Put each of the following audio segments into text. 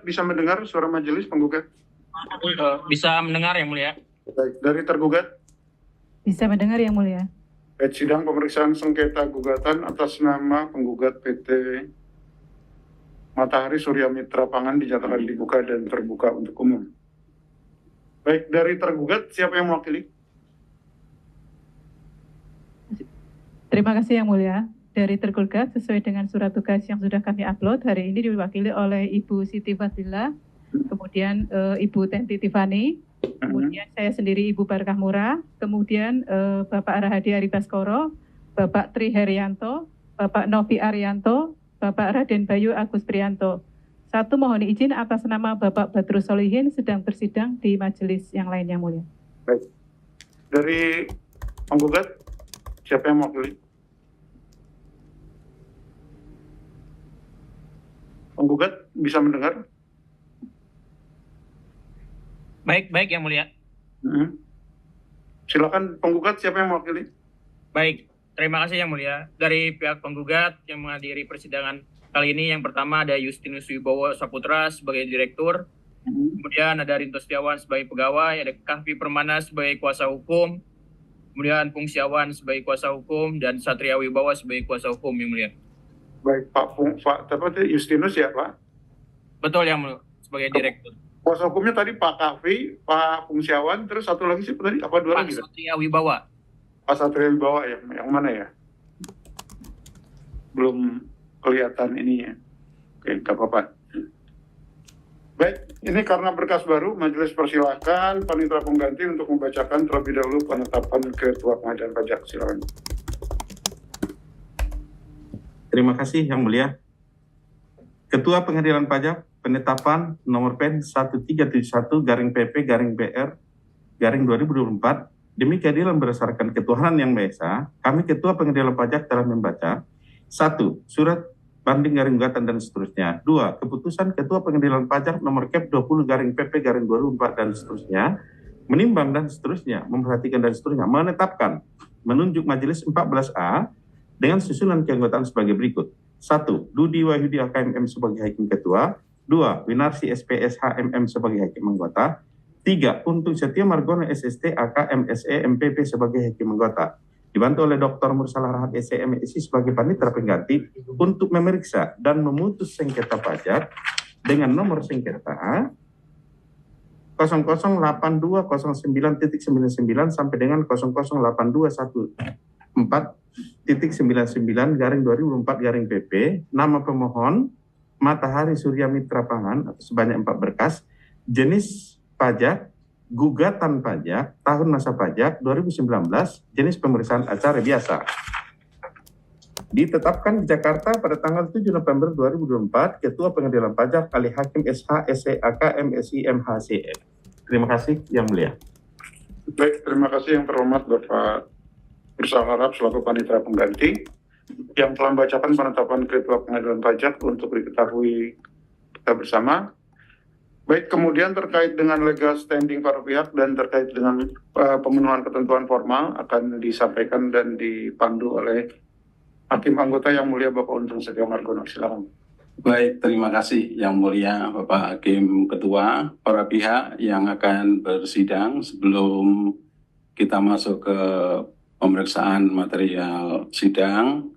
bisa mendengar suara majelis penggugat? Bisa mendengar yang mulia. Baik, dari tergugat? Bisa mendengar yang mulia. Baik, sidang pemeriksaan sengketa gugatan atas nama penggugat PT Matahari Surya Mitra Pangan dinyatakan dibuka dan terbuka untuk umum. Baik, dari tergugat siapa yang mewakili? Terima kasih yang mulia. Dari tergugat sesuai dengan surat tugas yang sudah kami upload, hari ini diwakili oleh Ibu Siti Fadila, kemudian Ibu Tenti Tifani, kemudian saya sendiri Ibu Barkah Murah, kemudian Bapak Rahadi Aribaskoro, Bapak Tri Herianto, Bapak Novi Arianto, Bapak Raden Bayu Agus Prianto. Satu, mohon izin atas nama Bapak Badrus Solihin sedang bersidang di majelis yang lain yang mulia. Baik. Dari penggugat siapa yang mewakili? Penggugat bisa mendengar? Baik yang mulia. Silakan penggugat siapa yang mewakili? Baik, terima kasih yang mulia. Dari pihak penggugat yang menghadiri persidangan kali ini, yang pertama ada Justinus Wibowo Saputra sebagai direktur, kemudian ada Rinto Setiawan sebagai pegawai, ada Kahfi Permana sebagai kuasa hukum, kemudian Pung Siawan sebagai kuasa hukum, dan Satria Wibawa sebagai kuasa hukum yang mulia. Baik, Pak Justinus ya Pak? Betul yang mulia, sebagai direktur. Kuasa hukumnya tadi Pak Kahfi, Pak Pung Siawan, terus satu lagi siapa tadi? Apa dua lagi? Pak Satria Wibawa. Pak Satria Wibawa ya, yang mana ya? Belum kelihatan ininya. Oke, nggak apa-apa. Baik, ini karena berkas baru, majelis persilahkan panitera pengganti untuk membacakan terlebih dahulu penetapan Ketua Pengadilan Pajak. Silakan. Terima kasih yang mulia. Ketua Pengadilan Pajak penetapan nomor PEN 1371-PP-BR-2024 demi keadilan berdasarkan ketuhanan yang Maha Esa, kami Ketua Pengadilan Pajak telah membaca 1. Surat banding garing gugatan dan seterusnya. 2. Keputusan Ketua Pengadilan Pajak nomor KEP 20-PP-2024 dan seterusnya, menimbang dan seterusnya, memperhatikan dan seterusnya, menetapkan, menunjuk majelis 14A dengan susunan keanggotaan sebagai berikut. 1. Dudi Wahyudi HKMM sebagai Hakim Ketua. 2. Winarsi SPS HMM sebagai Hakim Anggota. 3. Untung Setia Margono SST AK MSE MPP sebagai Hakim Anggota. Dibantu oleh Dr. Mursalah Rahab SE MSI sebagai panitera pengganti untuk memeriksa dan memutus sengketa pajak dengan nomor sengketa 008209.99 sampai dengan 008214.99/2004-PP, nama pemohon Matahari Surya Mitra Pangan atau sebanyak 4 berkas, jenis pajak, gugatan pajak, tahun masa pajak 2019, jenis pemeriksaan acara biasa. Ditetapkan di Jakarta pada tanggal 7 November 2024, Ketua Pengadilan Pajak Ali Hakim SH SEAK MSI MHCE. Terima kasih yang mulia. Baik, terima kasih yang terhormat Bapak Mursalah Rahab selaku panitera pengganti yang telah membacakan penetapan Ketua Pengadilan Pajak untuk diketahui kita bersama. Baik, kemudian terkait dengan legal standing para pihak dan terkait dengan pemenuhan ketentuan formal akan disampaikan dan dipandu oleh Hakim Anggota yang mulia Bapak Untung Setia Margono. Silakan. Baik, terima kasih yang mulia Bapak Hakim Ketua, para pihak yang akan bersidang. Sebelum kita masuk ke pemeriksaan material sidang,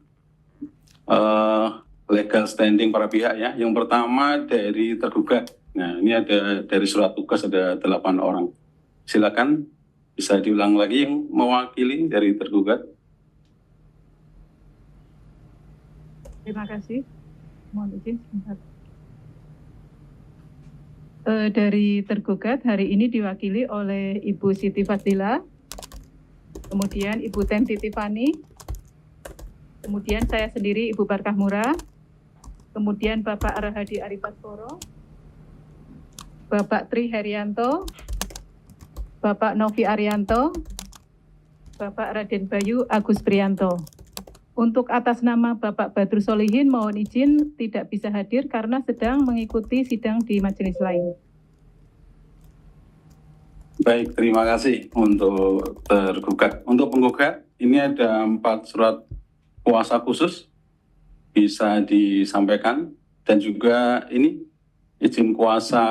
legal standing para pihak ya. Yang pertama dari tergugat. Nah, ini ada dari surat tugas ada 8 orang. Silakan bisa diulang lagi yang mewakili dari tergugat. Terima kasih. Mohon izin sebentar. Dari tergugat hari ini diwakili oleh Ibu Siti Fadila, kemudian Ibu Tenti Tifani, kemudian saya sendiri Ibu Barkah Murah, kemudian Bapak Rahadi Aribaskoro, Bapak Tri Herianto, Bapak Novi Arianto, Bapak Raden Bayu Agus Prianto. Untuk atas nama Bapak Badrus Solihin mohon izin tidak bisa hadir karena sedang mengikuti sidang di majelis lain. Baik, terima kasih untuk tergugat. Untuk penggugat, ini ada 4 surat kuasa khusus bisa disampaikan dan juga ini izin kuasa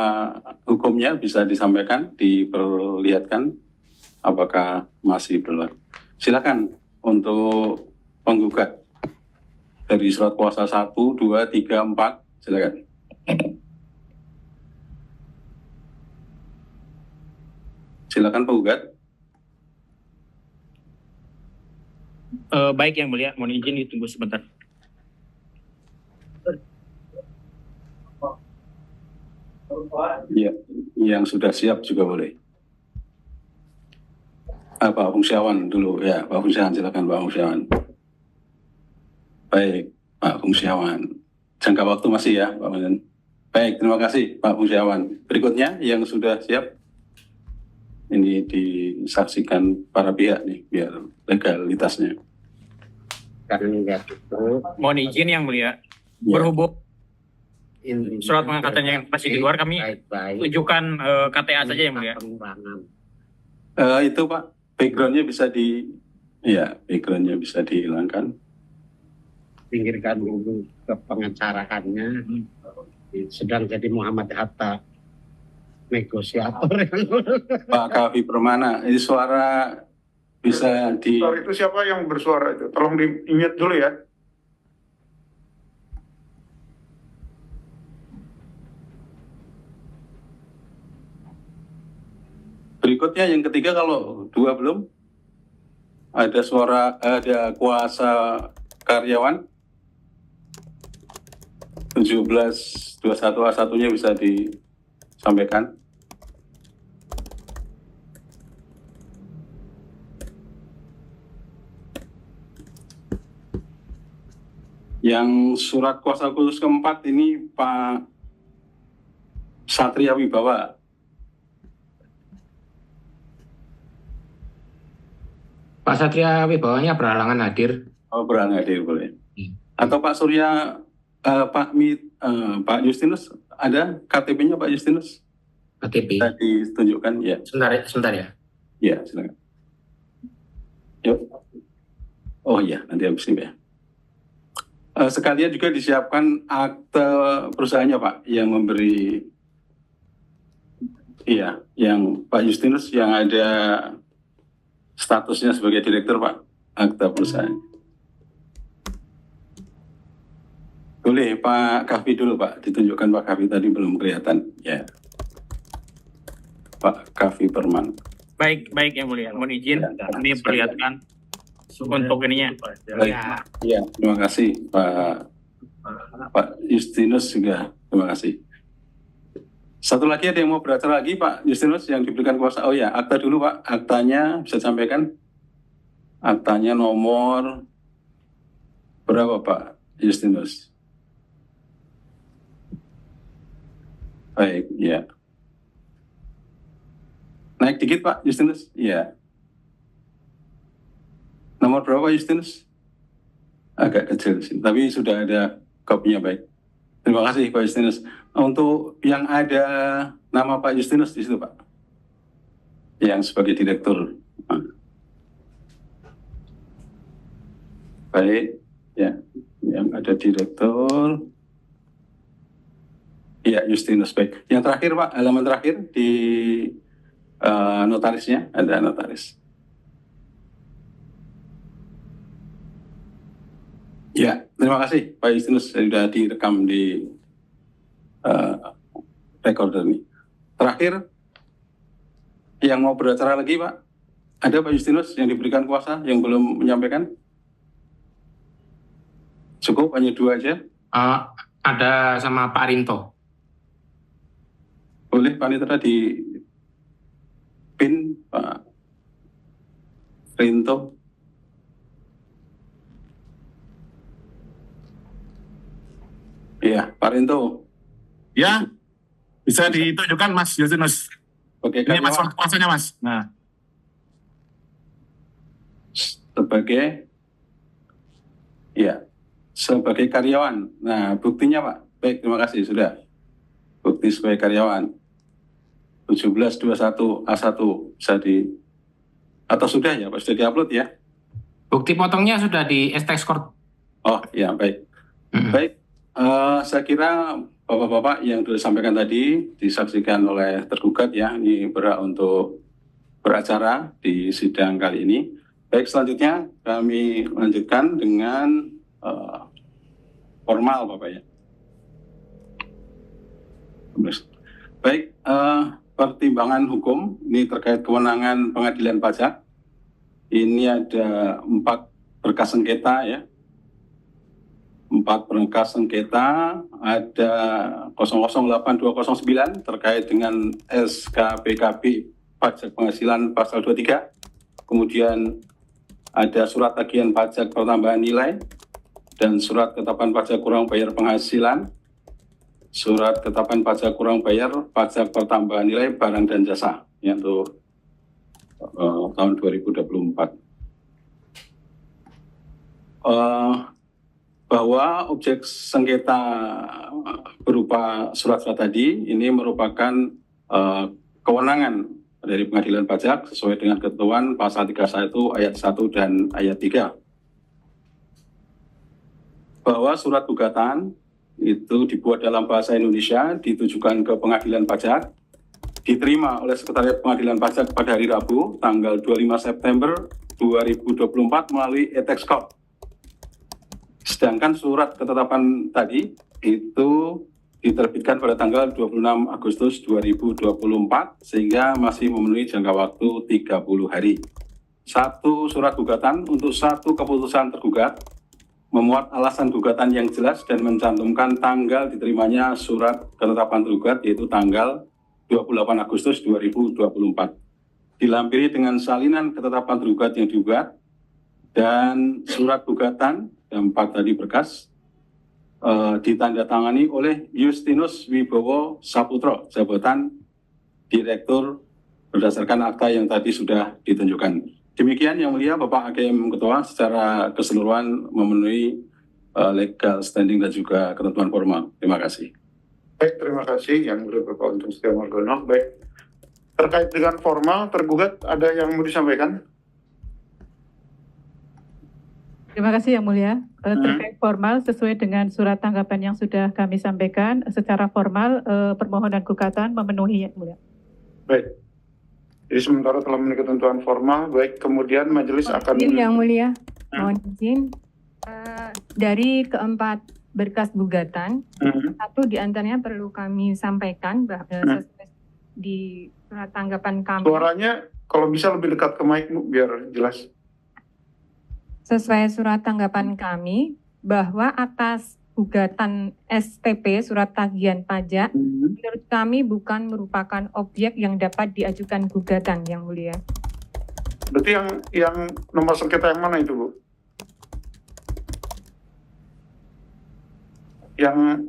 hukumnya bisa disampaikan, diperlihatkan apakah masih berlaku. Silakan untuk penggugat dari surat kuasa 1, 2, 3, 4, silakan. Silakan penggugat. Baik Yang Mulia, mohon izin ditunggu sebentar. Ya, yang sudah siap juga boleh. Pak Fungsiawan dulu ya, Pak Fungsiawan, silakan Pak Fungsiawan. Baik, Pak Fungsiawan. Jangka waktu masih ya, Pak Fungsiawan. Baik, terima kasih Pak Fungsiawan. Berikutnya yang sudah siap, ini disaksikan para pihak nih, biar legalitasnya. Mohon izin Yang Mulia, berhubung surat pengangkatannya yang masih di luar, kami tunjukkan KTA saja Yang Mulia. Itu Pak, backgroundnya bisa backgroundnya bisa dihilangkan. Pinggirkan dulu ke pengacaraannya. Sedang jadi Muhammad Hatta negosiator. Pak Kavi Permana, ini suara bisa di... Itu siapa yang bersuara itu? Tolong diingat dulu ya. Berikutnya yang ketiga, kalau dua belum, ada kuasa karyawan 1721A1-nya bisa disampaikan. Yang surat kuasa khusus keempat ini Pak Satria Wibawa. Pak Satria Wibawanya berhalangan hadir. Oh, berhalangan hadir boleh. Atau Pak Surya, Pak Justinus, ada KTP-nya Pak Justinus? KTP. Bisa ditunjukkan ya. Sebentar ya. Ya, silakan. Yuk. Oh iya, nanti habis ini ya. Sekalian juga disiapkan akte perusahaannya Pak, yang memberi, iya, yang Pak Justinus yang ada statusnya sebagai direktur Pak, akte perusahaan. Boleh Pak Kavi dulu Pak, ditunjukkan Pak Kavi, tadi belum kelihatan. Ya, Pak Kavi Perman. Baik Yang Mulia, mohon izin kami perlihatkan untuk ininya. Ya, terima kasih Pak Justinus juga, terima kasih. Satu lagi, ada yang mau beracara lagi Pak Justinus yang diberikan kuasa? Oh ya, akta dulu Pak, aktanya bisa disampaikan. Aktanya nomor berapa Pak Justinus? Baik, ya. Naik dikit Pak Justinus, ya. Nomor berapa Justinus? Agak kecil sih, tapi sudah ada kopinya. Baik. Terima kasih Pak Justinus. Untuk yang ada nama Pak Justinus di situ Pak, yang sebagai direktur. Baik, ya, yang ada direktur. Ya, Justinus. Baik. Yang terakhir Pak, halaman terakhir di notarisnya, ada notaris. Ya, terima kasih Pak Justinus, sudah direkam di recorder ini. Terakhir, yang mau beracara lagi Pak, ada Pak Justinus yang diberikan kuasa yang belum menyampaikan? Cukup, hanya dua aja? Ada sama Pak Rinto. Boleh Panitera di pin Pak Rinto. Iya, Pak Rinto. Ya, bisa ditunjukkan Mas Justinus. Oke, ini Mas kuasanya Mas. Nah, sebagai karyawan. Nah, buktinya Pak. Baik, terima kasih sudah. Bukti sebagai karyawan 1721A1 bisa atau sudah ya Pak, sudah diupload ya? Bukti potongnya sudah di STX Court. Oh ya, baik. Baik, saya kira Bapak-bapak yang sudah disampaikan tadi disaksikan oleh tergugat ya, ini berhak untuk beracara di sidang kali ini. Baik, selanjutnya kami lanjutkan dengan formal Bapak ya. Baik, pertimbangan hukum ini terkait kewenangan pengadilan pajak. Ini ada 4 berkas sengketa ya. 4 berkas sengketa, ada 008209 terkait dengan SKPKB pajak penghasilan pasal 23. Kemudian ada surat tagihan pajak pertambahan nilai dan surat ketetapan pajak kurang bayar penghasilan, surat ketetapan pajak kurang bayar pajak pertambahan nilai barang dan jasa ya, untuk tahun 2024. Bahwa objek sengketa berupa surat-surat tadi ini merupakan kewenangan dari pengadilan pajak sesuai dengan ketentuan pasal 31 ayat 1 dan ayat 3. Bahwa surat gugatan itu dibuat dalam bahasa Indonesia, ditujukan ke pengadilan pajak, diterima oleh Sekretariat Pengadilan Pajak pada hari Rabu, tanggal 25 September 2024 melalui e-tax corp. Sedangkan surat ketetapan tadi itu diterbitkan pada tanggal 26 Agustus 2024 sehingga masih memenuhi jangka waktu 30 hari. 1 surat gugatan untuk 1 keputusan tergugat, memuat alasan gugatan yang jelas dan mencantumkan tanggal diterimanya surat ketetapan tergugat yaitu tanggal 28 Agustus 2024. Dilampiri dengan salinan ketetapan tergugat yang digugat dan surat gugatan yang 4 tadi berkas ditandatangani oleh Justinus Wibowo Saputro, jabatan Direktur berdasarkan akta yang tadi sudah ditunjukkan. Demikian yang mulia Bapak Hakim Ketua secara keseluruhan memenuhi legal standing dan juga ketentuan formal. Terima kasih. Baik, terima kasih yang mulia Bapak Untung Setia Margono. Baik, terkait dengan formal tergugat ada yang mau disampaikan? Terima kasih Yang Mulia. Terkait formal sesuai dengan surat tanggapan yang sudah kami sampaikan, secara formal permohonan gugatan memenuhi Yang Mulia. Baik. Jadi sementara telah memenuhi ketentuan formal, baik kemudian majelis akan... Yang Mulia, mohon izin. Dari keempat berkas gugatan, satu diantaranya perlu kami sampaikan bahwa di surat tanggapan kami. Suaranya kalau bisa lebih dekat ke mic Bu, biar jelas. Sesuai surat tanggapan kami bahwa atas gugatan STP surat tagihan pajak menurut kami bukan merupakan objek yang dapat diajukan gugatan Yang Mulia. Berarti yang nomor sengketa yang mana itu Bu? Yang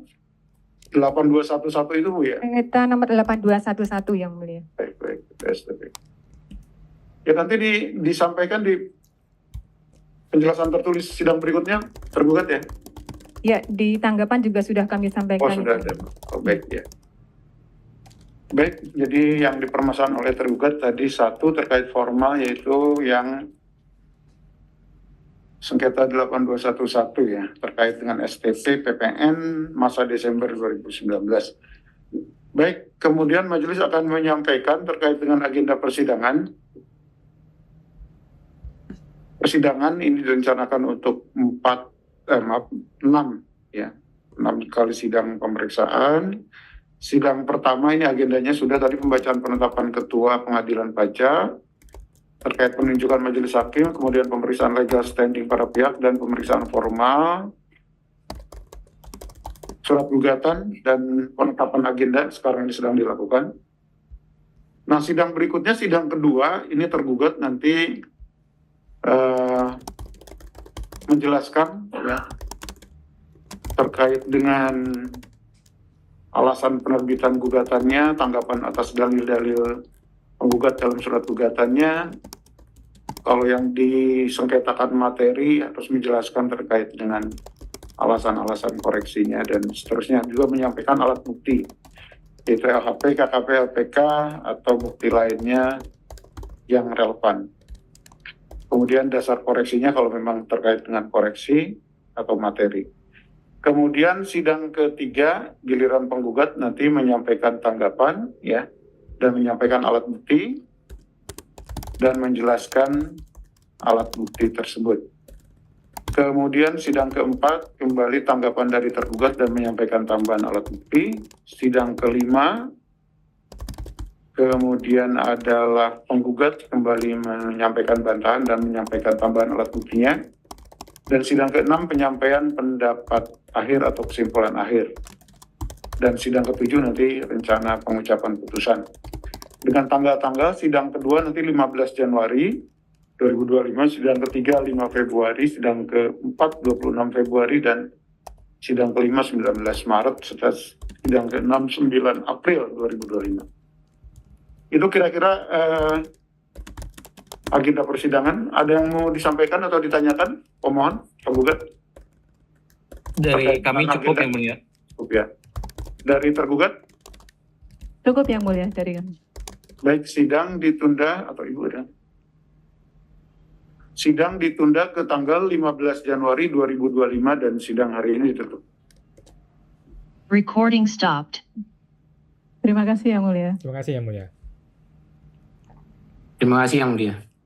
8211 itu Bu ya? Sengketa nomor 8211 Yang Mulia. Baik, STP. Ya nanti disampaikan di penjelasan tertulis sidang berikutnya tergugat ya? Ya, di tanggapan juga sudah kami sampaikan. Oh, sudah ada. Oh, baik ya. Baik, jadi yang dipermasalahan oleh tergugat tadi 1 terkait formal yaitu yang sengketa 8211 ya, terkait dengan STP PPN masa Desember 2019. Baik, kemudian majelis akan menyampaikan terkait dengan agenda persidangan. Persidangan ini direncanakan untuk 6 ya, 6 kali sidang pemeriksaan. Sidang pertama ini agendanya sudah tadi pembacaan penetapan ketua pengadilan pajak terkait penunjukan majelis hakim, kemudian pemeriksaan legal standing para pihak dan pemeriksaan formal, surat gugatan dan penetapan agenda sekarang ini sedang dilakukan. Nah, sidang berikutnya, sidang kedua ini tergugat nanti menjelaskan ya terkait dengan alasan penerbitan gugatannya, tanggapan atas dalil-dalil penggugat dalam surat gugatannya. Kalau yang disengketakan materi harus menjelaskan terkait dengan alasan-alasan koreksinya dan seterusnya, juga menyampaikan alat bukti yaitu LHP, KKP, LPK atau bukti lainnya yang relevan. Kemudian dasar koreksinya kalau memang terkait dengan koreksi atau materi. Kemudian sidang ketiga, giliran penggugat nanti menyampaikan tanggapan ya dan menyampaikan alat bukti dan menjelaskan alat bukti tersebut. Kemudian sidang keempat, kembali tanggapan dari tergugat dan menyampaikan tambahan alat bukti. Sidang kelima, kemudian adalah penggugat kembali menyampaikan bantahan dan menyampaikan tambahan alat buktinya. Dan sidang keenam, penyampaian pendapat akhir atau kesimpulan akhir. Dan sidang ketujuh nanti rencana pengucapan putusan. Dengan tanggal-tanggal, sidang kedua nanti 15 Januari 2025, sidang ketiga 5 Februari, sidang keempat 26 Februari, dan sidang kelima 19 Maret, serta sidang keenam 9 April 2025. Itu kira-kira agenda persidangan. Ada yang mau disampaikan atau ditanyakan? Pemohon, penggugat? Dari kami cukup yang mulia. Cukup ya. Dari tergugat? Cukup yang mulia dari kami. Baik, sidang ditunda, atau Ibu ada? Sidang ditunda ke tanggal 15 Januari 2025 dan sidang hari ini ditutup. Recording stopped. Terima kasih yang mulia. Terima kasih yang mulia. Terima kasih yang mulia.